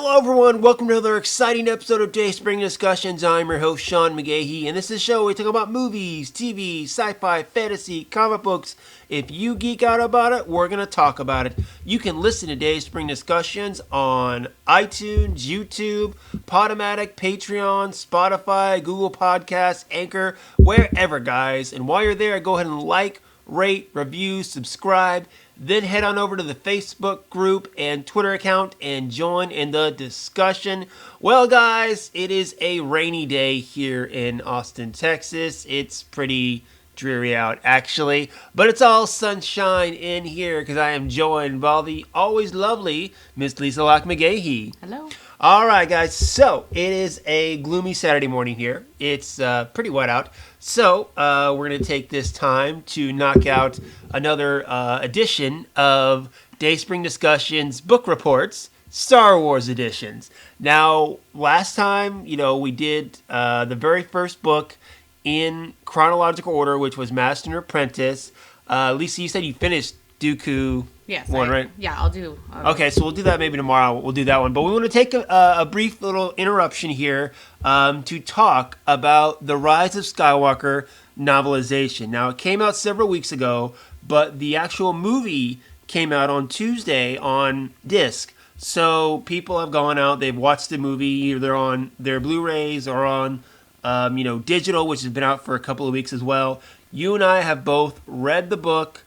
Hello everyone, welcome to another exciting episode of Dayspring Discussions. I'm your host Sean McGahee, and this is a show where we talk about movies, TV, sci-fi, fantasy, comic books. If you geek out about it, we're going to talk about it. You can listen to Dayspring Discussions on iTunes, YouTube, Podomatic, Patreon, Spotify, Google Podcasts, Anchor, wherever guys. And while you're there, go ahead and like, rate, review, subscribe. Then head on over to the Facebook group and Twitter account and join in the discussion. Well, guys, it is a rainy day here in Austin, Texas. It's pretty dreary out, actually. But it's all sunshine in here because I am joined by the always lovely Miss Lisa Locke McGahee. Hello. All right, guys. So it is a gloomy Saturday morning here. It's pretty wet out. So we're going to take this time to knock out another edition of Dayspring Discussions book reports, Star Wars editions. Now, last time, we did the very first book in chronological order, which was Master and Apprentice. Lisa, you said you finished Dooku. Yes. Right? Yeah, I'll do. Okay, so we'll do that maybe tomorrow. We'll do that one. But we want to take a brief little interruption here to talk about the Rise of Skywalker novelization. Now, it came out several weeks ago, but the actual movie came out on Tuesday on disc. So people have gone out, they've watched the movie, either on their Blu-rays or on digital, which has been out for a couple of weeks as well. You and I have both read the book.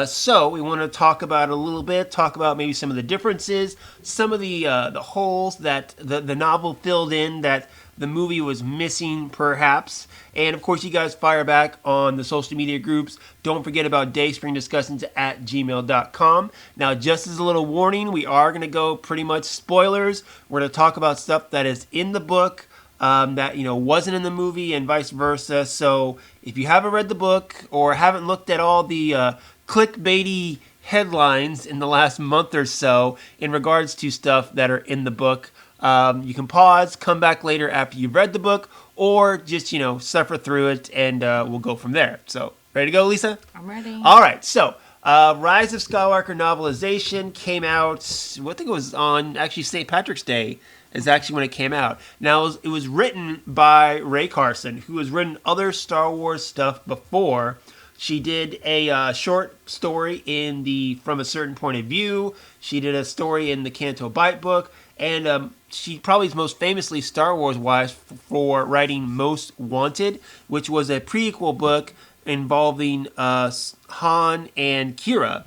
So we want to talk about it a little bit, talk about maybe some of the differences, some of the holes that the novel filled in that the movie was missing perhaps. And of course you guys fire back on the social media groups. Don't forget about dayspringdiscussions@gmail.com. Now, just as a little warning, we are going to go pretty much spoilers. We're going to talk about stuff that is in the book that wasn't in the movie and vice versa. So if you haven't read the book or haven't looked at all the clickbaity headlines in the last month or so in regards to stuff that are in the book, you can pause, come back later after you've read the book, or just suffer through it, and we'll go from there. So ready to go, Lisa? I'm ready. All right. So Rise of Skywalker novelization came out, I think it was on actually St. Patrick's Day is actually when it came out. Now, it was written by Ray Carson, who has written other Star Wars stuff before. She did a short story in the From a Certain Point of View. She did a story in the Canto Bight book. And she probably is most famously Star Wars-wise for writing Most Wanted, which was a prequel book involving Han and Kira,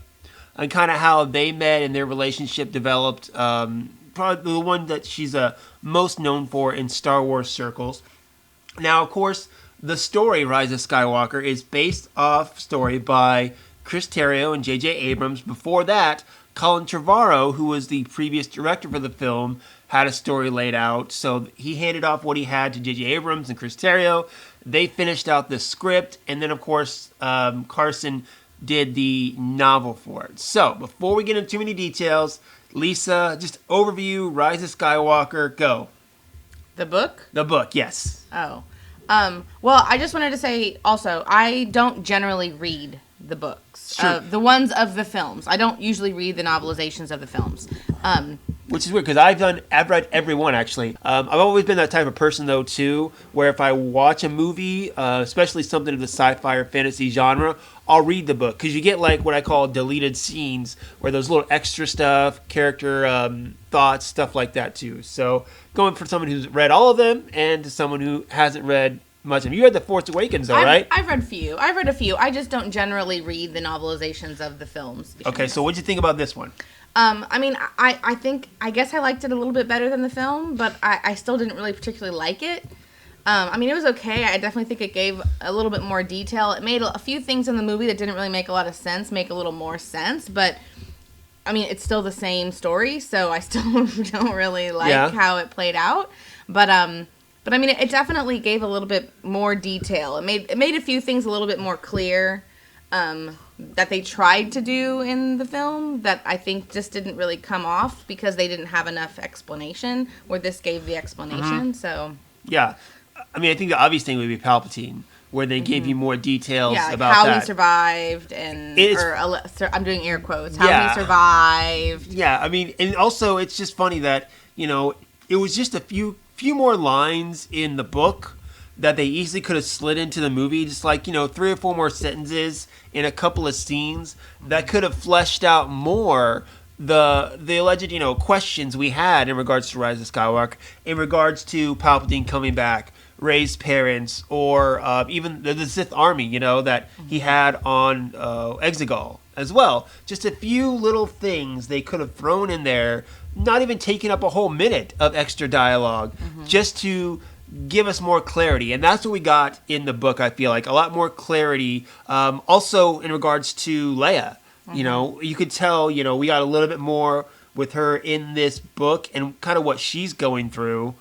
and kind of how they met and their relationship developed. Probably the one that she's most known for in Star Wars circles. Now, of course, the story Rise of Skywalker is based off story by Chris Terrio and J.J. Abrams. Before that, Colin Trevorrow, who was the previous director for the film, had a story laid out. So he handed off what he had to J.J. Abrams and Chris Terrio. They finished out the script, and then, of course, Carson did the novel for it. So before we get into too many details, Lisa, just overview Rise of Skywalker. Go. The book? The book, yes. Oh. Well, I just wanted to say also, I don't generally read the books. Sure. The ones of the films. I don't usually read the novelizations of the films. Which is weird, because I've read every one, actually. I've always been that type of person, though, too, where if I watch a movie, especially something of the sci-fi or fantasy genre, I'll read the book. Because you get, like, what I call deleted scenes, where there's little extra stuff, character thoughts, stuff like that, too. So, going from someone who's read all of them, and to someone who hasn't read much of them. You read The Force Awakens, though, right? I've read a few. I just don't generally read the novelizations of the films. Okay, so what'd you think about this one? I guess I liked it a little bit better than the film, but I still didn't really particularly like it. It was okay. I definitely think it gave a little bit more detail. It made a few things in the movie that didn't really make a lot of sense make a little more sense, but it's still the same story, so I still don't really like how it played out. But it definitely gave a little bit more detail. It made a few things a little bit more clear. That they tried to do in the film that I think just didn't really come off because they didn't have enough explanation, where this gave the explanation. So yeah, I think the obvious thing would be Palpatine, where they gave you more details about how that. He survived, I'm doing air quotes, how he survived. Yeah, and also it's just funny that it was just a few more lines in the book that they easily could have slid into the movie, just like 3 or 4 more sentences in a couple of scenes that could have fleshed out more the alleged questions we had in regards to Rise of Skywalker, in regards to Palpatine coming back, Rey's parents, or even the Sith army that he had on Exegol as well. Just a few little things they could have thrown in there, not even taking up a whole minute of extra dialogue, just to give us more clarity. And that's what we got in the book, I feel like. A lot more clarity. Also in regards to Leia. You could tell, we got a little bit more with her in this book and kind of what she's going through.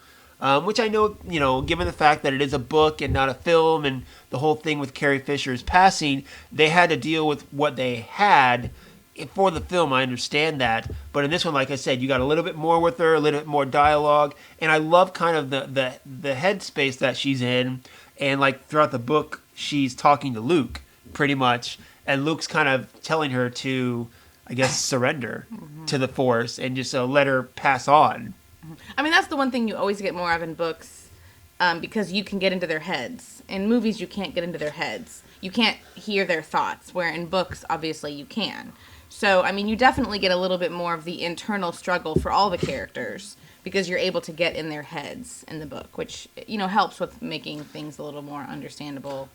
Which I know, given the fact that it is a book and not a film, and the whole thing with Carrie Fisher's passing, they had to deal with what they had for the film. I understand that. But in this one, like I said, you got a little bit more with her, a little bit more dialogue. And I love kind of the headspace that she's in. And like throughout the book, she's talking to Luke pretty much. And Luke's kind of telling her to, I guess, surrender to the Force and just let her pass on. I mean, that's the one thing you always get more of in books, because you can get into their heads. In movies, you can't get into their heads. You can't hear their thoughts, where in books, obviously, you can. So, I mean, you definitely get a little bit more of the internal struggle for all the characters, because you're able to get in their heads in the book, which, helps with making things a little more understandable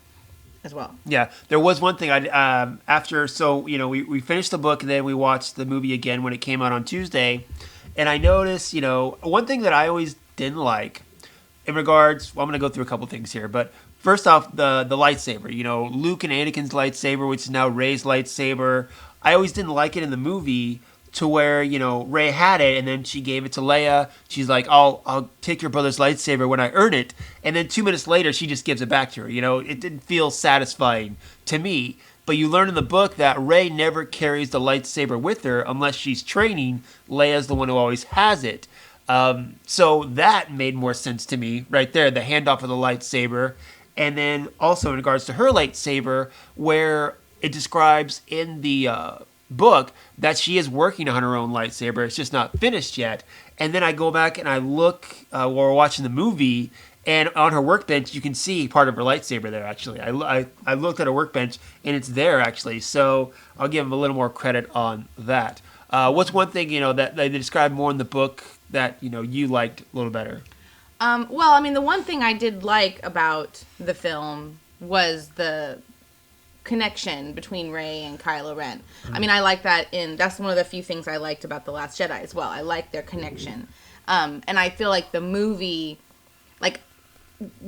as well. Yeah, there was one thing we finished the book and then we watched the movie again when it came out on Tuesday, and I noticed, one thing that I always didn't like in regards, well, I'm going to go through a couple things here, but first off, the lightsaber, Luke and Anakin's lightsaber, which is now Rey's lightsaber. I always didn't like it in the movie, to where, Rey had it and then she gave it to Leia. She's like, I'll take your brother's lightsaber when I earn it. And then 2 minutes later, she just gives it back to her. It didn't feel satisfying to me. But you learn in the book that Rey never carries the lightsaber with her unless she's training. Leia's the one who always has it. So that made more sense to me right there, the handoff of the lightsaber. And then also in regards to her lightsaber, where it describes in the book that she is working on her own lightsaber. It's just not finished yet. And then I go back and I look while we're watching the movie, and on her workbench you can see part of her lightsaber there. Actually, I looked at her workbench and it's there actually. So I'll give them a little more credit on that. What's one thing that they describe more in the book that you liked a little better? Well, I mean, the one thing I did like about the film was the connection between Rey and Kylo Ren. I mean, I like that that's one of the few things I liked about The Last Jedi as well. I like their connection. And I feel like the movie,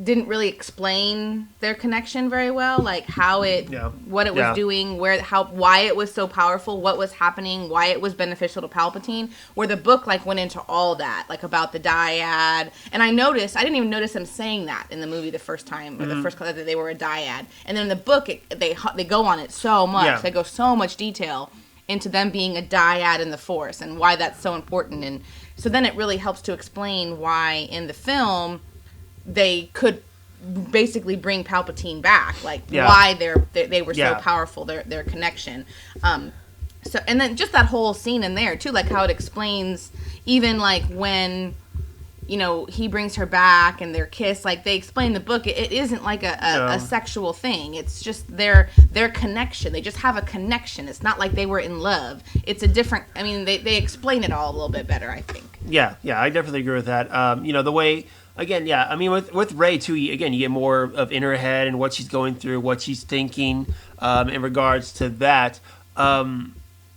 didn't really explain their connection very well, like what it was doing, why it was so powerful, what was happening, why it was beneficial to Palpatine, where the book went into all that, about the dyad. And I didn't even notice them saying that in the movie the first time, or the first that they were a dyad. And then in the book, they go on it so much. Yeah. They go so much detail into them being a dyad in the Force and why that's so important. And so then it really helps to explain why in the film they could basically bring Palpatine back, why they were so powerful, their connection. So, and then just that whole scene in there too, how it explains even when he brings her back and their kiss, they explain in the book, it isn't a sexual thing. It's just their connection. They just have a connection. It's not like they were in love. It's a different, they explain it all a little bit better, I think. Yeah, I definitely agree with that. The way, again, with Rey too, you get more of in her head and what she's going through, what she's thinking in regards to that.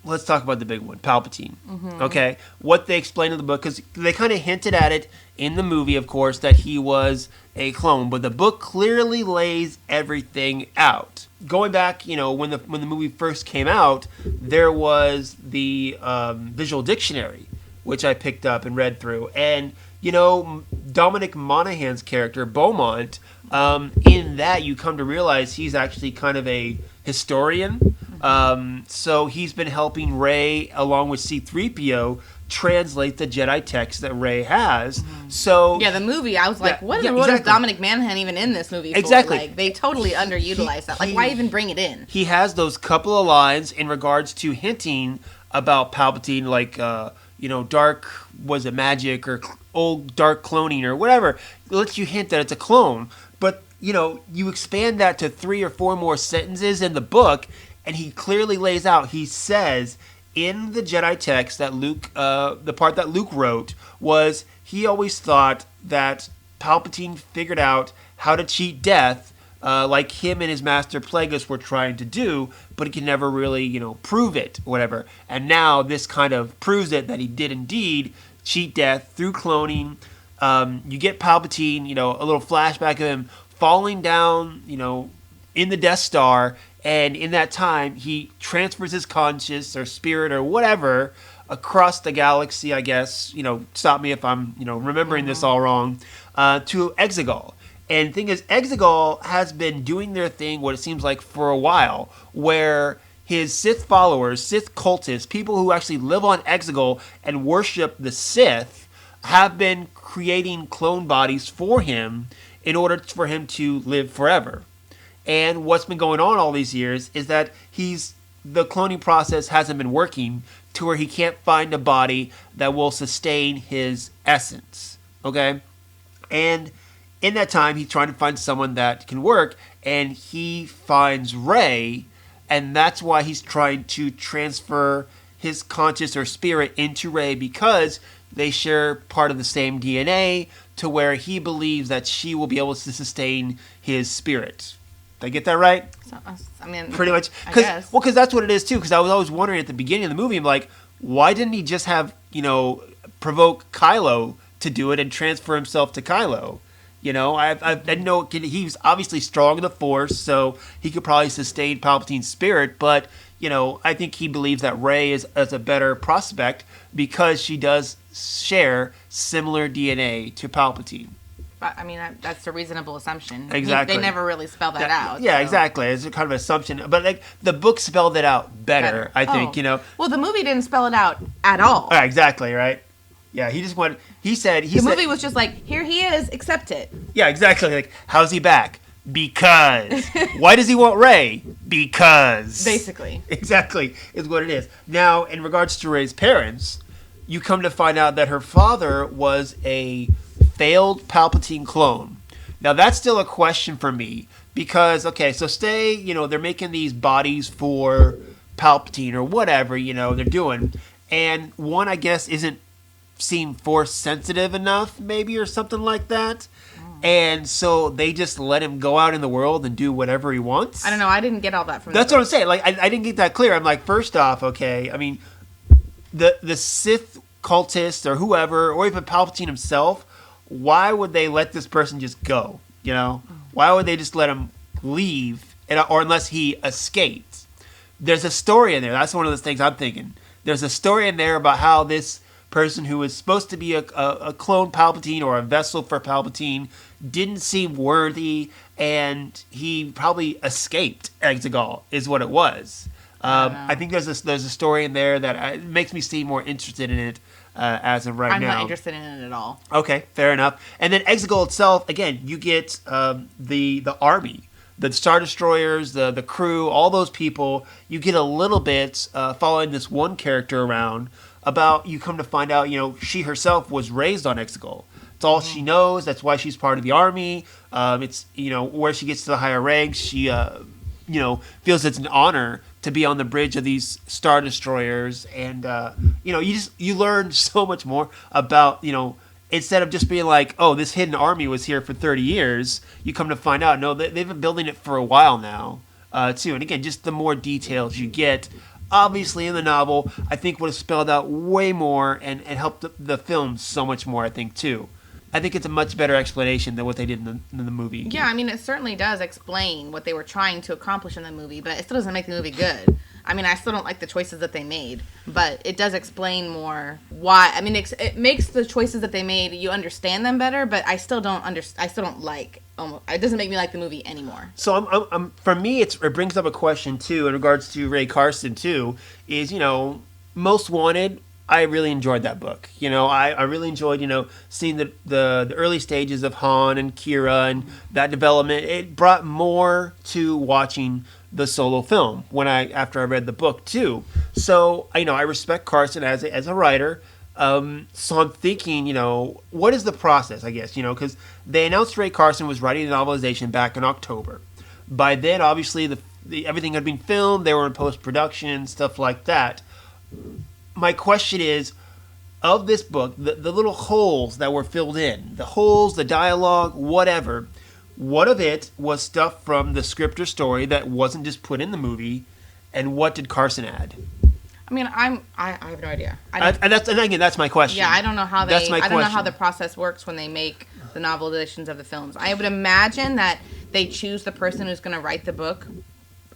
Let's talk about the big one, Palpatine. Mm-hmm. Okay, what they explained in the book, because they kind of hinted at it in the movie, of course, that he was a clone, but the book clearly lays everything out. Going back, when the movie first came out, there was the visual dictionary, which I picked up and read through, and Dominic Monaghan's character, Beaumont, in that you come to realize he's actually kind of a historian. So he's been helping Rey, along with C-3PO, translate the Jedi text that Rey has. Mm-hmm. So the movie, I was like, what in the world is Dominic Monaghan even in this movie for? Exactly. They totally underutilized that. Why even bring it in? He has those couple of lines in regards to hinting about Palpatine, dark, was it magic or old dark cloning or whatever. It lets you hint that it's a clone. But, you expand that to 3 or 4 more sentences in the book, and he clearly lays out, he says in the Jedi text that Luke, the part that Luke wrote, was he always thought that Palpatine figured out how to cheat death, like him and his master Plagueis were trying to do, but he could never really, prove it, or whatever. And now this kind of proves it that he did indeed cheat death through cloning. You get Palpatine, a little flashback of him falling down, in the Death Star, and in that time he transfers his conscience or spirit or whatever across the galaxy, I guess. Stop me if I'm, remembering this all wrong, to Exegol. And the thing is, Exegol has been doing their thing, what it seems like, for a while, where his Sith followers, Sith cultists, people who actually live on Exegol and worship the Sith, have been creating clone bodies for him in order for him to live forever. And what's been going on all these years is that the cloning process hasn't been working to where he can't find a body that will sustain his essence. Okay? And in that time, he's trying to find someone that can work, and he finds Rey, and that's why he's trying to transfer his conscious or spirit into Rey, because they share part of the same DNA, to where he believes that she will be able to sustain his spirit. Did I get that right? So, I mean, pretty much. I guess. Well, because that's what it is too. Because I was always wondering at the beginning of the movie, I'm like, why didn't he just have provoke Kylo to do it and transfer himself to Kylo? I know he's obviously strong in the Force, so he could probably sustain Palpatine's spirit. But I think he believes that Rey is a better prospect because she does share similar DNA to Palpatine. I mean, that's a reasonable assumption. Exactly. They never really spell that out. Yeah, so. Exactly. It's a kind of assumption. But the book spelled it out better. I think, Well, the movie didn't spell it out at all. Yeah, exactly, right? Yeah, he said... The movie was just like, here he is, accept it. Yeah, exactly. Like, how's he back? Because. Why does he want Rey? Because. Basically. Exactly, is what it is. Now, in regards to Rey's parents, you come to find out that her father was a failed Palpatine clone. Now, that's still a question for me. Because, okay, so they're making these bodies for Palpatine or whatever, they're doing. And one, I guess, isn't seem Force sensitive enough, maybe, or something like that. And so they just let him go out in the world and do whatever he wants. I don't know. I didn't get all that from That's what I'm saying. Like, I didn't get that clear. I'm like, first off, okay, I mean, the Sith cultists or whoever, or even Palpatine himself, why would they let this person just go? Why would they just let him leave, or unless he escaped? There's a story in there. That's one of the things I'm thinking. There's a story in there about how this person who was supposed to be a clone Palpatine or a vessel for Palpatine didn't seem worthy, and he probably escaped Exegol, is what it was. I think there's a story in there that makes me seem more interested in it as of right now. I'm not interested in it at all. Okay, fair enough. And then Exegol itself, again, you get the army, the Star Destroyers, the crew, all those people. You get a little bit following this one character around. You come to find out, she herself was raised on Exegol. It's all she knows. That's why she's part of the army. It's, where she gets to the higher ranks, she, feels it's an honor to be on the bridge of these Star Destroyers. And, you learn so much more about, instead of just being like, oh, this hidden army was here for 30 years, you come to find out, no, they've been building it for a while now, too. And again, just the more details you get, obviously in the novel, I think would have spelled out way more and helped the film so much more, I think, too. I think it's a much better explanation than what they did in the movie. Yeah, I mean, it certainly does explain what they were trying to accomplish in the movie, but it still doesn't make the movie good. I mean, I still don't like the choices that they made, but it does explain more why. I mean, it makes the choices that they made, you understand them better, but I still don't like. It doesn't make me like the movie anymore. So for me, it brings up a question too in regards to Ray Carson too. Is Most Wanted. I really enjoyed that book. I really enjoyed seeing the early stages of Han and Kira and that development. It brought more to watching the solo film after I read the book too. So I respect Carson as a writer. So I'm thinking, what is the process, I guess, because they announced Ray Carson was writing the novelization back in October. By then, obviously, everything had been filmed. They were in post-production, stuff like that. My question is, of this book, the little holes that were filled in, the holes, the dialogue, whatever, what of it was stuff from the script or story that wasn't just put in the movie, and what did Carson add? I mean, I have no idea. And again, that's my question. Yeah, I don't know how the process works when they make the novelizations of the films. I would imagine that they choose the person who's going to write the book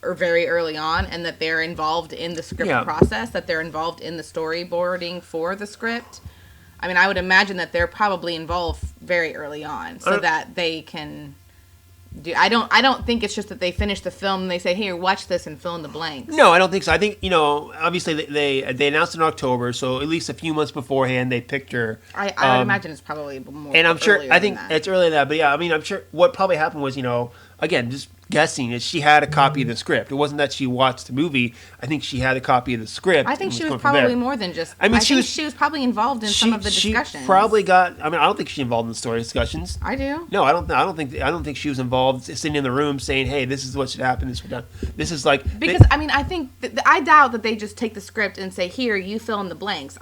or very early on, and that they're involved in the script process, that they're involved in the storyboarding for the script. I mean, I would imagine that they're probably involved very early on, so that they can do. I don't think it's just that they finish the film and they say, "Here, watch this and fill in the blanks." No, I don't think so. I think obviously they announced in October, so at least a few months beforehand they picked her. I would imagine it's probably more. And I'm sure. I think that. it's earlier than that, but yeah, I mean, I'm sure what probably happened was, again, just guessing, is she had a copy of the script. It wasn't that she watched the movie. I think she had a copy of the script. I think she was probably more than just. I think she was probably involved in some of the discussions. She probably got. I mean, I don't think she's involved in the story discussions. I do. No, I don't think she was involved sitting in the room saying, "Hey, this is what should happen. This is like." Because I mean, I think I doubt that they just take the script and say, "Here, you fill in the blanks."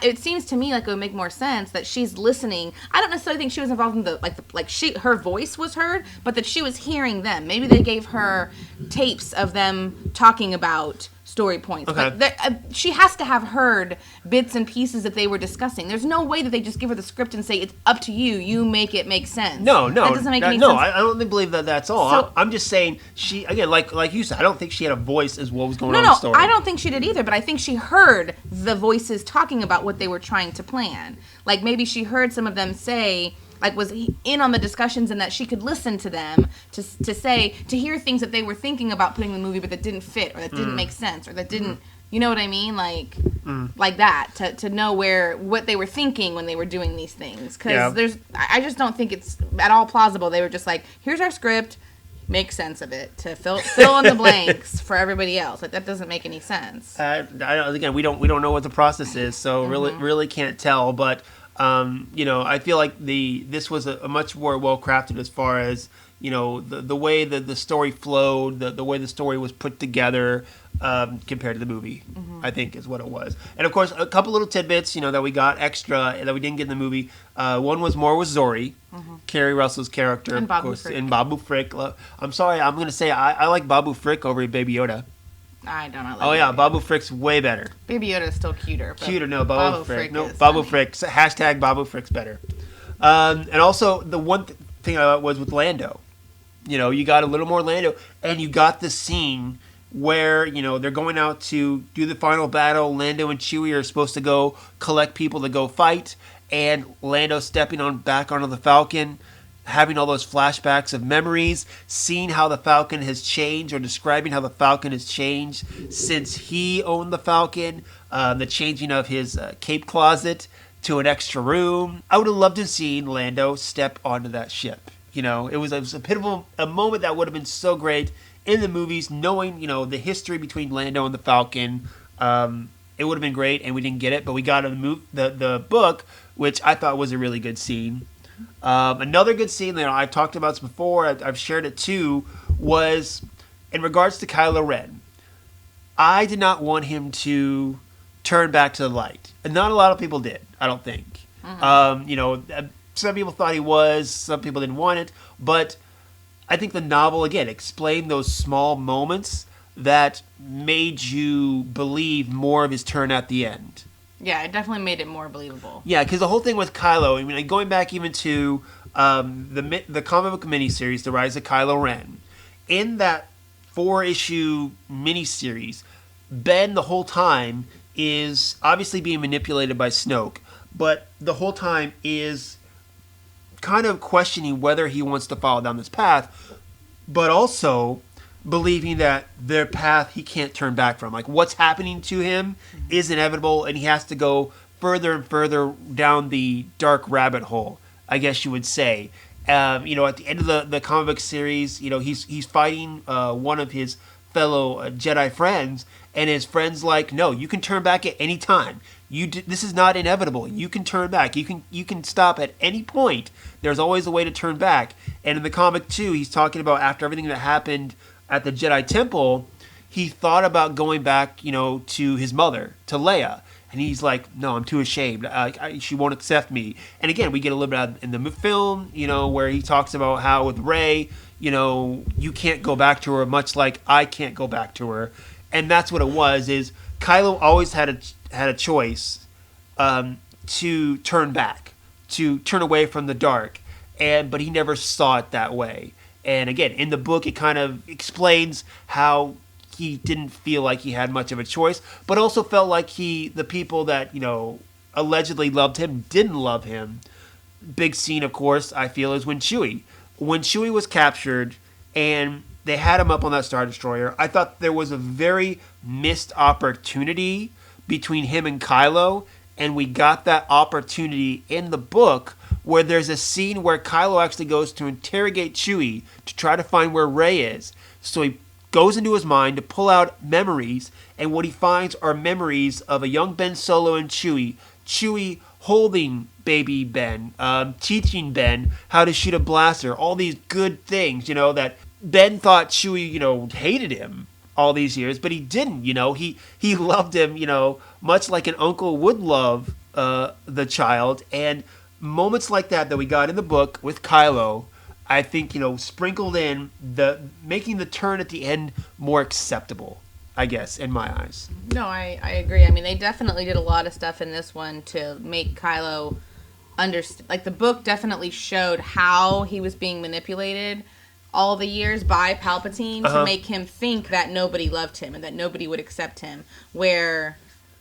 It seems to me like it would make more sense that she's listening. I don't necessarily think she was involved in her voice was heard, but that she was hearing them. Maybe they gave her tapes of them talking about story points. Okay. But she has to have heard bits and pieces that they were discussing. There's no way that they just give her the script and say, "It's up to you. You make it make sense." No, that doesn't make any sense. No, I don't believe that. That's all. So, I'm just saying she again, like you said, I don't think she had a voice as what was going on in the story. No, I don't think she did either. But I think she heard the voices talking about what they were trying to plan. Like maybe she heard some of them say. Like was in on the discussions and that she could listen to them to hear things that they were thinking about putting in the movie but that didn't fit or that didn't make sense or that didn't you know what I mean like that to know what they were thinking when they were doing these things because I just don't think it's at all plausible. They were just like, here's our script, make sense of it to fill in the blanks for everybody else. Like that doesn't make any sense. Again, we don't know what the process is, so really can't tell, but I feel like this was a much more well crafted as far as the way that the story flowed, the way the story was put together compared to the movie. I think is what it was. And of course, a couple little tidbits that we got extra that we didn't get in the movie. One was more with Zori, Kerry Russell's character, and of course, and Babu Frik. I'm sorry, I'm going to say I like Babu Frik over Baby Yoda. I don't know. Oh yeah, Babu Frik's way better. Baby Yoda is still cuter. No, Babu Frik. No, Babu Frik. Hashtag Babu Frik's better. And also the one thing I was with Lando. You got a little more Lando, and you got the scene where they're going out to do the final battle. Lando and Chewie are supposed to go collect people to go fight, and Lando stepping back onto the Falcon. Having all those flashbacks of memories, seeing how the Falcon has changed, or describing how the Falcon has changed since he owned the Falcon, the changing of his cape closet to an extra room. I would have loved to have seen Lando step onto that ship. It was a moment that would have been so great in the movies, knowing the history between Lando and the Falcon. It would have been great, and we didn't get it, but we got the book, which I thought was a really good scene. Another good scene that I've talked about this before, I've shared it too, was in regards to Kylo Ren. I did not want him to turn back to the light. And not a lot of people did, I don't think. Some people thought he was, some people didn't want it, but I think the novel, again, explained those small moments that made you believe more of his turn at the end. Yeah, it definitely made it more believable. Yeah, because the whole thing with Kylo, I mean, going back even to the comic book miniseries, The Rise of Kylo Ren, in that 4-issue miniseries, Ben the whole time is obviously being manipulated by Snoke, but the whole time is kind of questioning whether he wants to follow down this path, but also believing that their path he can't turn back from. Like, what's happening to him is inevitable, and he has to go further and further down the dark rabbit hole, I guess you would say. At the end of the comic book series, he's fighting one of his fellow Jedi friends, and his friend's like, no, you can turn back at any time. This is not inevitable. You can turn back. You can stop at any point. There's always a way to turn back. And in the comic too, he's talking about after everything that happened at the Jedi Temple, he thought about going back, to his mother, to Leia. And he's like, no, I'm too ashamed. She won't accept me. And again, we get a little bit in the film, where he talks about how with Rey, you can't go back to her, much like I can't go back to her. And that's what it was, is Kylo always had a choice to turn back, to turn away from the dark. But he never saw it that way. And again, in the book, it kind of explains how he didn't feel like he had much of a choice, but also felt like the people that, allegedly loved him didn't love him. Big scene, of course, I feel, is when Chewie was captured and they had him up on that Star Destroyer. I thought there was a very missed opportunity between him and Kylo, and we got that opportunity in the book where there's a scene where Kylo actually goes to interrogate Chewie to try to find where Rey is. So he goes into his mind to pull out memories, and what he finds are memories of a young Ben Solo and Chewie. Chewie holding baby Ben, teaching Ben how to shoot a blaster, all these good things, that Ben thought Chewie, hated him all these years, but he didn't, he loved him, much like an uncle would love the child. And moments like that we got in the book with Kylo, I think, sprinkled in making the turn at the end more acceptable, I guess, in my eyes. No, I agree. I mean, they definitely did a lot of stuff in this one to make Kylo understand. Like, the book definitely showed how he was being manipulated all the years by Palpatine to make him think that nobody loved him and that nobody would accept him, where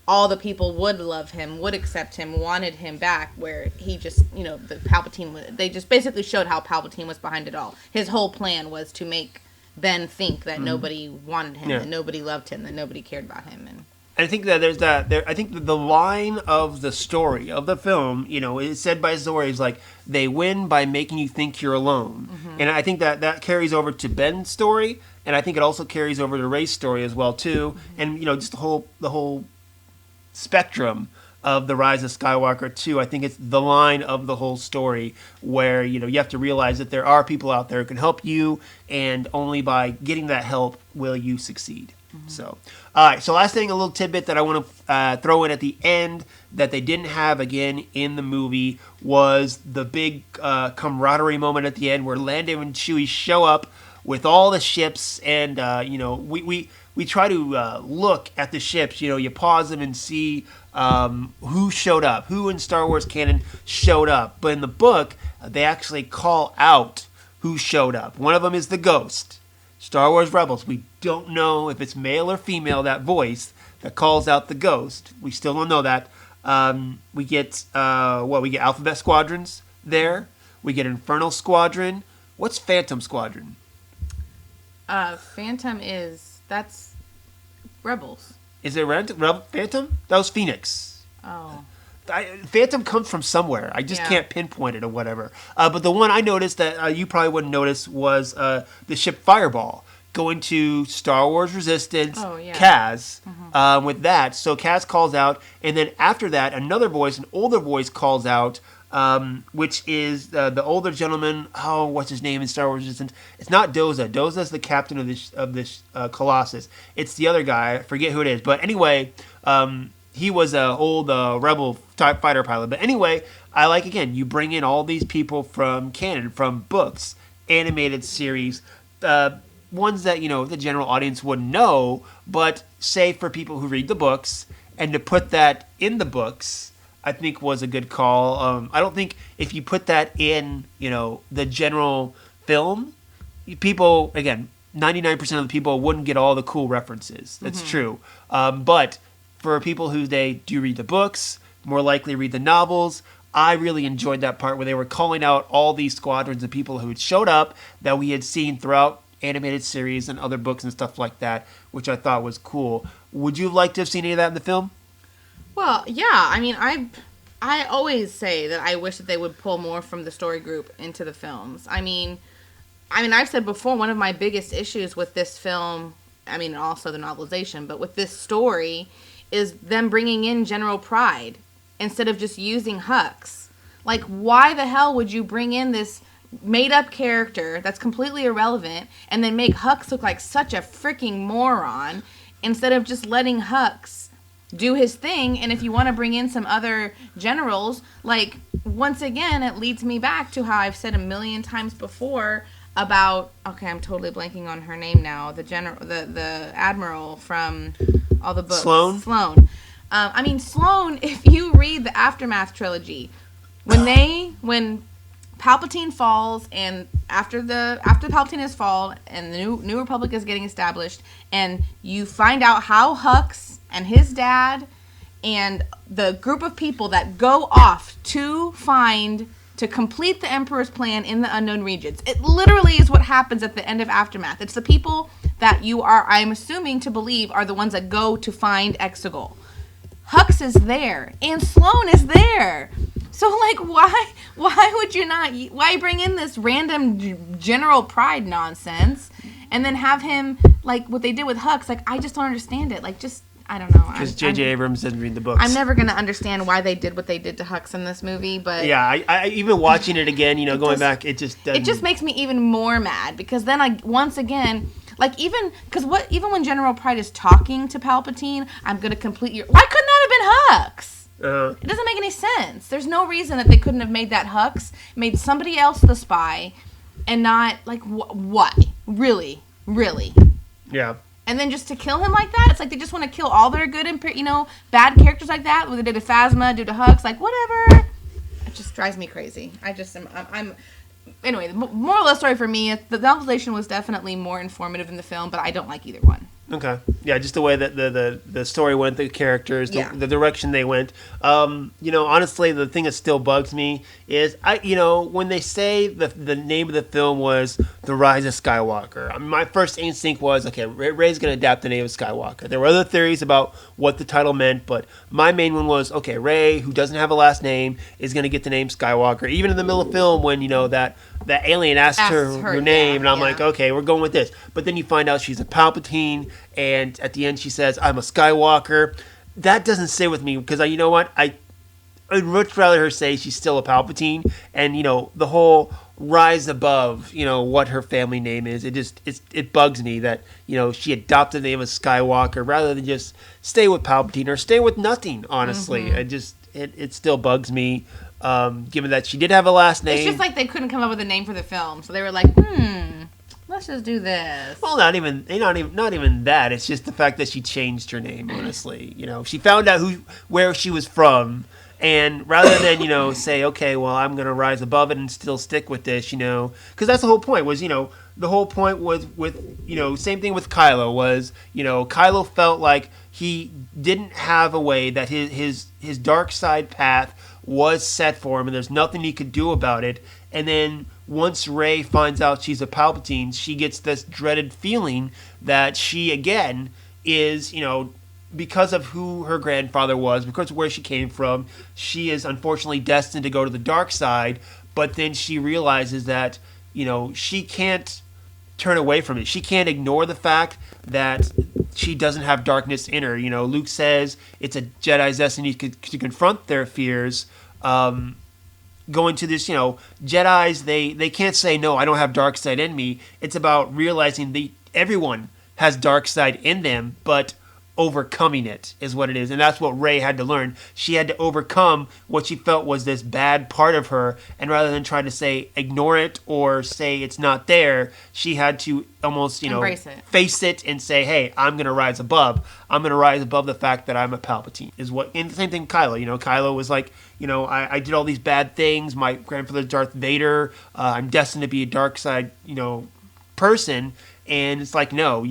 all the people would love him, would accept him, wanted him back, where he just, the Palpatine, they just basically showed how Palpatine was behind it all. His whole plan was to make Ben think that nobody wanted him, that nobody loved him, that nobody cared about him. And I think that I think that the line of the story, of the film, is said by Zora, is like, they win by making you think you're alone. And I think that carries over to Ben's story, and I think it also carries over to Rey's story as well, too. And, just the whole spectrum of the Rise of Skywalker 2. I think it's the line of the whole story where, you have to realize that there are people out there who can help you, and only by getting that help will you succeed. So, all right. So last thing, a little tidbit that I want to throw in at the end that they didn't have again in the movie was the big camaraderie moment at the end where Lando and Chewie show up with all the ships, and we try to look at the ships. You pause them and see who showed up, who in Star Wars canon showed up. But in the book, they actually call out who showed up. One of them is the Ghost. Star Wars Rebels. We don't know if it's male or female, that voice that calls out the Ghost. We still don't know that. We get we get Alphabet Squadrons there. We get Infernal Squadron. What's Phantom Squadron? Phantom that's Rebels. Is it Phantom? That was Phoenix. Oh. Phantom comes from somewhere. I just can't pinpoint it or whatever. But the one I noticed that you probably wouldn't notice was the ship Fireball going to Star Wars Resistance, Kaz, with that. So Kaz calls out, and then after that, another voice, an older voice, calls out, which is the older gentleman. Oh, what's his name in Star Wars Resistance? It's not Doza. Doza's the captain of this Colossus. It's the other guy. I forget who it is. But anyway, he was an old rebel type fighter pilot. But anyway, I like, again, you bring in all these people from canon, from books, animated series, ones that, the general audience wouldn't know, but say for people who read the books, and to put that in the books, I think was a good call. I don't think if you put that in, the general film, people, again, 99% of the people wouldn't get all the cool references. That's true. But for people who they do read the books, more likely read the novels, I really enjoyed that part where they were calling out all these squadrons of people who had showed up that we had seen throughout animated series and other books and stuff like that, which I thought was cool. Would you have liked to have seen any of that in the film? Well, yeah. I mean, I always say that I wish that they would pull more from the story group into the films. I mean, I've said before, one of my biggest issues with this film, also the novelization, but with this story, is them bringing in General Pride instead of just using Hux. Like, why the hell would you bring in this made-up character that's completely irrelevant and then make Hux look like such a freaking moron instead of just letting Hux do his thing? And if you want to bring in some other generals, like, once again, it leads me back to how I've said a million times before about, okay, I'm totally blanking on her name now, the admiral from all the books. Sloane? Sloane. I mean, Sloane, if you read the Aftermath trilogy, when Palpatine falls, and after Palpatine has fallen and the new Republic is getting established, and you find out how Hux and his dad and the group of people that go off to complete the Emperor's plan in the unknown regions. It literally is what happens at the end of Aftermath. It's the people that you are, I'm assuming to believe, are the ones that go to find Exegol. Hux is there, and Sloane is there. So, like, why would you not, why bring in this random General Pride nonsense and then have him, like, what they did with Hux? Like, I just don't understand it. Like, just, I don't know. Because J.J. Abrams didn't read the books. I'm never going to understand why they did what they did to Hux in this movie, but... Yeah, I even watching it again, going back, it just doesn't... It just makes me even more mad, because then, once again... Like, even when General Pride is talking to Palpatine, I'm going to complete your... Why couldn't that have been Hux? It doesn't make any sense. There's no reason that they couldn't have made that Hux, made somebody else the spy, and not, like, what? Really? Really? Yeah. And then just to kill him like that? It's like they just want to kill all their good and, bad characters like that. Whether they did to Phasma, do to Hux, like, whatever. It just drives me crazy. I'm anyway, the moral of the story for me, the novelization was definitely more informative than the film, but I don't like either one. Okay. Yeah, just the way that the story went, the characters, the direction they went. Honestly, the thing that still bugs me is, when they say the name of the film was The Rise of Skywalker, I mean, my first instinct was, okay, Rey's going to adapt the name of Skywalker. There were other theories about what the title meant, but my main one was, okay, Rey, who doesn't have a last name, is going to get the name Skywalker. Even in the middle of the film, when, that alien asked her name, and I'm like, okay, we're going with this. But then you find out she's a Palpatine, and at the end she says, I'm a Skywalker. That doesn't stay with me, because you know what? I'd much rather her say she's still a Palpatine, and, the whole rise above, what her family name is. It bugs me that, she adopted the name of Skywalker rather than just stay with Palpatine or stay with nothing, honestly. Mm-hmm. It still bugs me. Given that she did have a last name. It's just like they couldn't come up with a name for the film, so they were like, let's just do this. Well, not even that. It's just the fact that she changed her name, honestly. She found out where she was from, and rather than, say, okay, well, I'm going to rise above it and still stick with this, because that's the whole point was, the whole point was with, same thing with Kylo was, Kylo felt like he didn't have a way that his dark side path was set for him, and there's nothing he could do about it. And then once Rey finds out she's a Palpatine, she gets this dreaded feeling that she, again, is, because of who her grandfather was, because of where she came from, she is unfortunately destined to go to the dark side. But then she realizes that, she can't turn away from it. She can't ignore the fact that she doesn't have darkness in her. Luke says it's a Jedi's destiny to confront their fears. Going to this, Jedis, they can't say, no, I don't have dark side in me. It's about realizing everyone has dark side in them, but overcoming it is what it is. And that's what Rey had to learn. She had to overcome what she felt was this bad part of her, and rather than try to say ignore it or say it's not there, she had to almost, embrace it, face it and say, hey, I'm going to rise above. I'm going to rise above the fact that I'm a Palpatine. And the same thing with Kylo. Kylo was like, I did all these bad things. My grandfather's Darth Vader. I'm destined to be a dark side, person. And it's like, no,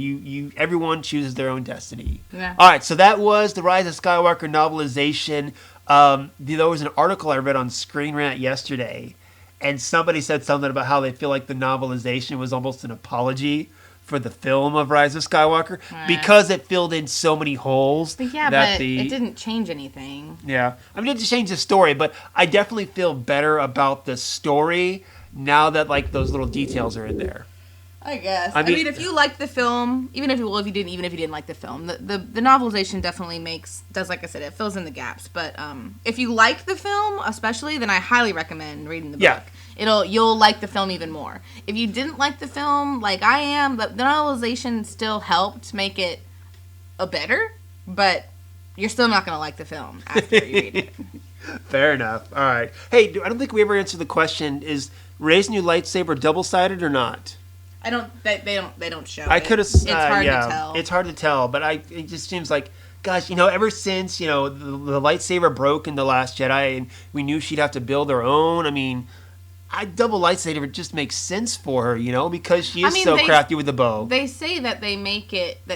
everyone chooses their own destiny. Yeah. All right, so that was the Rise of Skywalker novelization. There was an article I read on Screen Rant yesterday, and somebody said something about how they feel like the novelization was almost an apology for the film of Rise of Skywalker because it filled in so many holes. But but it didn't change anything. Yeah. I mean, it didn't change the story, but I definitely feel better about the story now that, like, those little details are in there. I guess. I I mean, if you liked the film, even if you didn't like the film, the novelization definitely does, like I said, it fills in the gaps. But if you like the film, especially, then I highly recommend reading the book. You'll like the film even more. If you didn't like the film, like I am, the novelization still helped make it better, but you're still not gonna like the film after you read it. Fair enough. All right. Hey, I don't think we ever answered the question: is Rey's new lightsaber double-sided or not? I don't. They don't show. I could have. It's hard to tell. It's hard to tell, but it just seems like, gosh, ever since the lightsaber broke in The Last Jedi, and we knew she'd have to build her own. I mean, double lightsaber just makes sense for her, because she is so crafty with the bow. They say that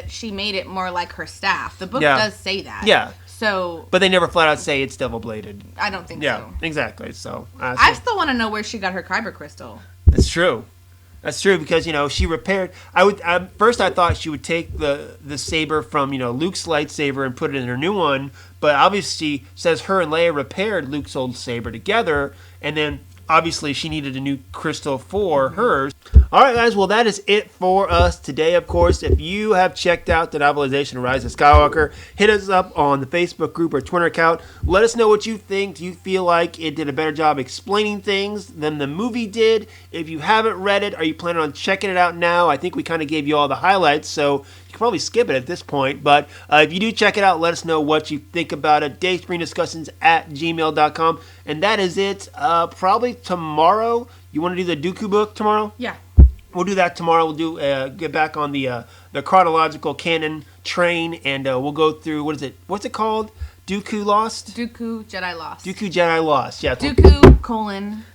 she made it more like her staff. The book does say that. Yeah. So. But they never flat out say it's double bladed. I don't think so. Yeah, exactly. So. I still want to know where she got her kyber crystal. That's true. That's true because she repaired. First I thought she would take the saber from Luke's lightsaber and put it in her new one, but obviously says her and Leia repaired Luke's old saber together, and then obviously she needed a new crystal for hers. All right, guys. Well, that is it for us today. Of course, if you have checked out the novelization of Rise of Skywalker, hit us up on the Facebook group or Twitter account. Let us know what you think. Do you feel like it did a better job explaining things than the movie did? If you haven't read it, are you planning on checking it out now? I think we kind of gave you all the highlights, so you can probably skip it at this point. But if you do check it out, let us know what you think about it. Dayspring Discussions at gmail.com. And that is it. Probably tomorrow. You want to do the Dooku book tomorrow? Yeah. We'll do that tomorrow. We'll get back on the chronological canon train, and we'll go through, what's it called? Dooku Lost? Dooku Jedi Lost. Dooku Jedi Lost, yeah. Dooku,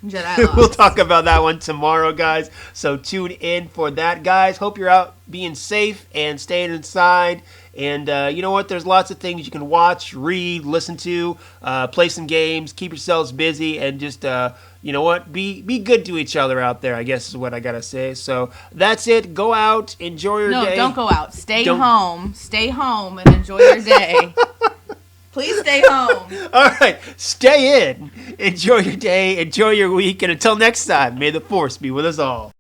Jedi Lost. We'll talk about that one tomorrow, guys. So tune in for that, guys. Hope you're out being safe and staying inside. And you know what? There's lots of things you can watch, read, listen to, play some games, keep yourselves busy, and just, you know what? Be good to each other out there, I guess is what I got to say. So that's it. Go out. Enjoy your day. No, don't go out. Stay home. Stay home and enjoy your day. Please stay home. All right. Stay in. Enjoy your day. Enjoy your week. And until next time, may the Force be with us all.